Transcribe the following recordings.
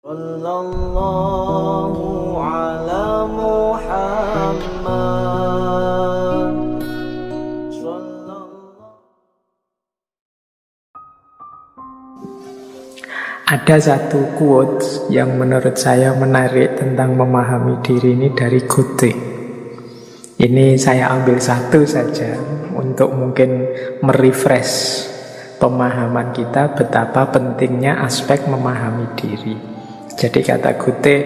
Sallallahu ala Muhammad. Ada satu quotes yang menurut saya menarik tentang memahami diri ini dari Goethe. Ini saya ambil satu saja untuk mungkin merefresh pemahaman kita betapa pentingnya aspek memahami diri. Jadi kata Goethe,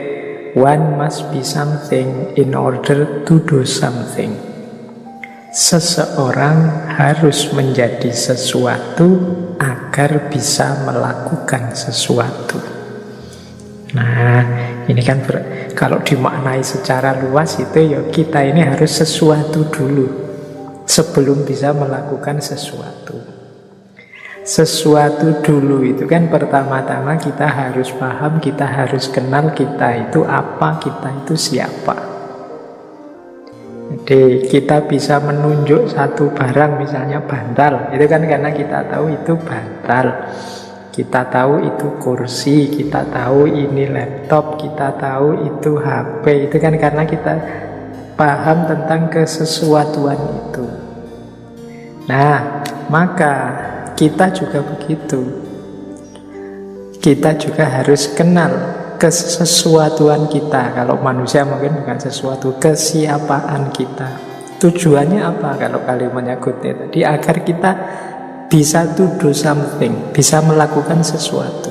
one must be something in order to do something. Seseorang harus menjadi sesuatu agar bisa melakukan sesuatu. Nah, ini kan kalau dimaknai secara luas itu ya kita ini harus sesuatu dulu sebelum bisa melakukan sesuatu. Sesuatu dulu itu kan pertama-tama kita harus paham, kita harus kenal kita itu apa, kita itu siapa. Jadi kita bisa menunjuk satu barang, misalnya bantal, itu kan karena kita tahu itu bantal, kita tahu itu kursi, kita tahu ini laptop, kita tahu itu HP, itu kan karena kita paham tentang kesesuatuan itu. Nah, maka kita juga begitu. Kita juga harus kenal kesesuatuan kita. Kalau manusia mungkin bukan sesuatu, kesiapaan kita. Tujuannya apa kalau kalimatnya Goethe tadi? Agar kita bisa to do something, bisa melakukan sesuatu.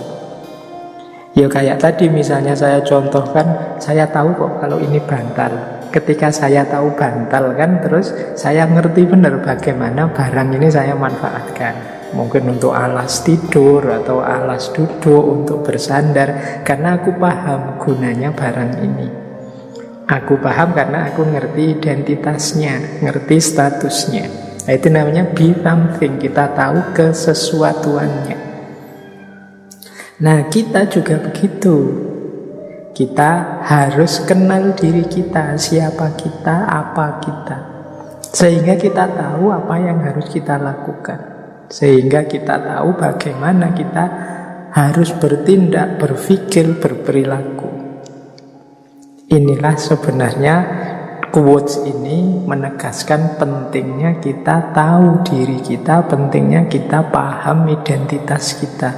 Ya kayak tadi misalnya saya contohkan, saya tahu kok kalau ini bantal. Ketika saya tahu bantal kan, terus saya ngerti benar bagaimana barang ini saya manfaatkan. Mungkin untuk alas tidur atau alas duduk, untuk bersandar. Karena aku paham gunanya barang ini. Aku paham karena aku ngerti identitasnya, ngerti statusnya. Nah, itu namanya be something, kita tahu kesesuatuannya. Nah, kita juga begitu. Kita harus kenal diri kita, siapa kita, apa kita. Sehingga kita tahu apa yang harus kita lakukan. Sehingga kita tahu bagaimana kita harus bertindak, berpikir, berperilaku. Inilah sebenarnya quotes ini menegaskan pentingnya kita tahu diri kita, pentingnya kita paham identitas kita.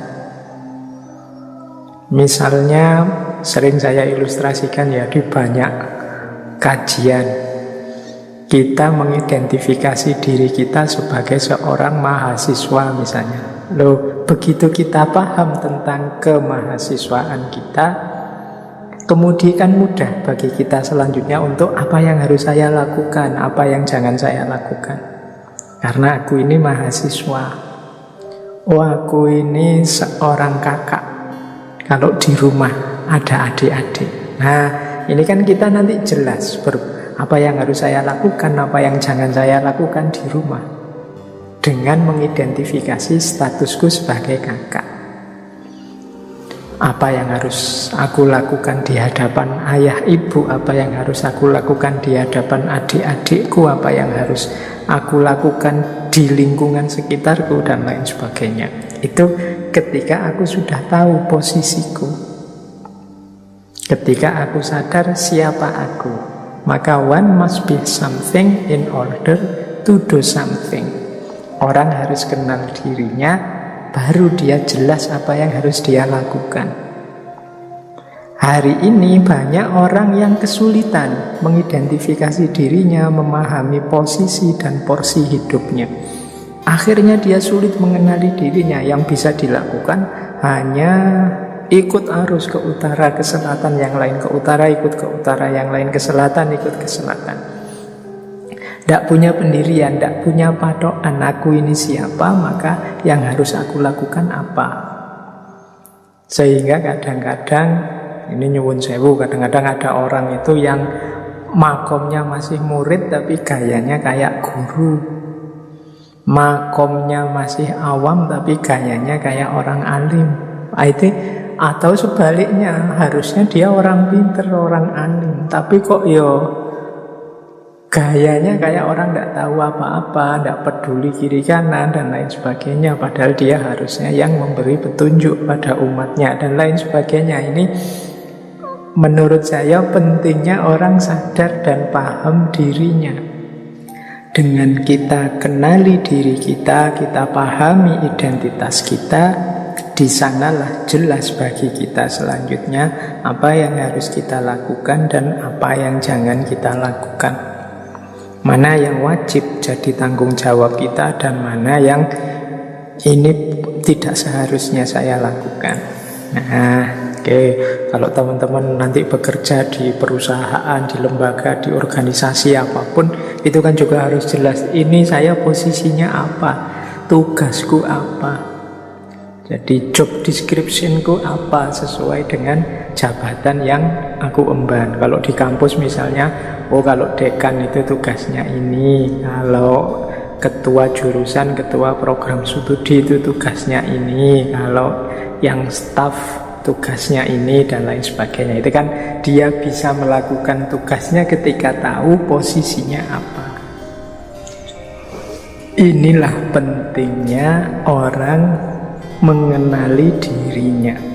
Misalnya sering saya ilustrasikan ya di banyak kajian. Kita mengidentifikasi diri kita sebagai seorang mahasiswa misalnya. Loh, begitu kita paham tentang kemahasiswaan kita, kemudian mudah bagi kita selanjutnya untuk apa yang harus saya lakukan, apa yang jangan saya lakukan. Karena aku ini mahasiswa. Oh, aku ini seorang kakak. Kalau di rumah ada adik-adik. Nah, ini kan kita nanti jelas apa yang harus saya lakukan, apa yang jangan saya lakukan di rumah. Dengan mengidentifikasi statusku sebagai kakak. Apa yang harus aku lakukan di hadapan ayah ibu, apa yang harus aku lakukan di hadapan adik-adikku, apa yang harus aku lakukan di lingkungan sekitarku, dan lain sebagainya. Itu ketika aku sudah tahu posisiku. Ketika aku sadar siapa aku. Maka one must be something in order to do something. Orang harus kenal dirinya, baru dia jelas apa yang harus dia lakukan. Hari ini banyak orang yang kesulitan mengidentifikasi dirinya, memahami posisi dan porsi hidupnya. Akhirnya dia sulit mengenali dirinya. Yang bisa dilakukan hanya ikut arus ke utara, ke selatan, yang lain ke utara, ikut ke utara, yang lain ke selatan, ikut ke selatan. Tidak punya pendirian, tidak punya patokan, aku ini siapa, maka yang harus aku lakukan apa. Sehingga kadang-kadang, ini nyuwun sewu, kadang-kadang ada orang itu yang makomnya masih murid tapi gayanya kayak guru. Makomnya masih awam tapi gayanya kayak orang alim. Atau sebaliknya, harusnya dia orang pinter, orang alim, tapi kok gayanya kayak orang tidak tahu apa-apa, tidak peduli kiri kanan dan lain sebagainya. Padahal dia harusnya yang memberi petunjuk pada umatnya dan lain sebagainya. Ini menurut saya pentingnya orang sadar dan paham dirinya. Dengan kita kenali diri kita, kita pahami identitas kita, di sanalah jelas bagi kita selanjutnya apa yang harus kita lakukan dan apa yang jangan kita lakukan. Mana yang wajib jadi tanggung jawab kita dan mana yang ini tidak seharusnya saya lakukan. Nah, oke. Kalau teman-teman nanti bekerja di perusahaan, di lembaga, di organisasi apapun, itu kan juga harus jelas. Ini saya posisinya apa, tugasku apa. Jadi job description-ku apa sesuai dengan jabatan yang aku emban. Kalau di kampus misalnya, kalau dekan itu tugasnya ini, kalau ketua jurusan, ketua program studi itu tugasnya ini, kalau yang staff tugasnya ini dan lain sebagainya. Itu kan dia bisa melakukan tugasnya ketika tahu posisinya apa. Inilah pentingnya orang mengenali dirinya.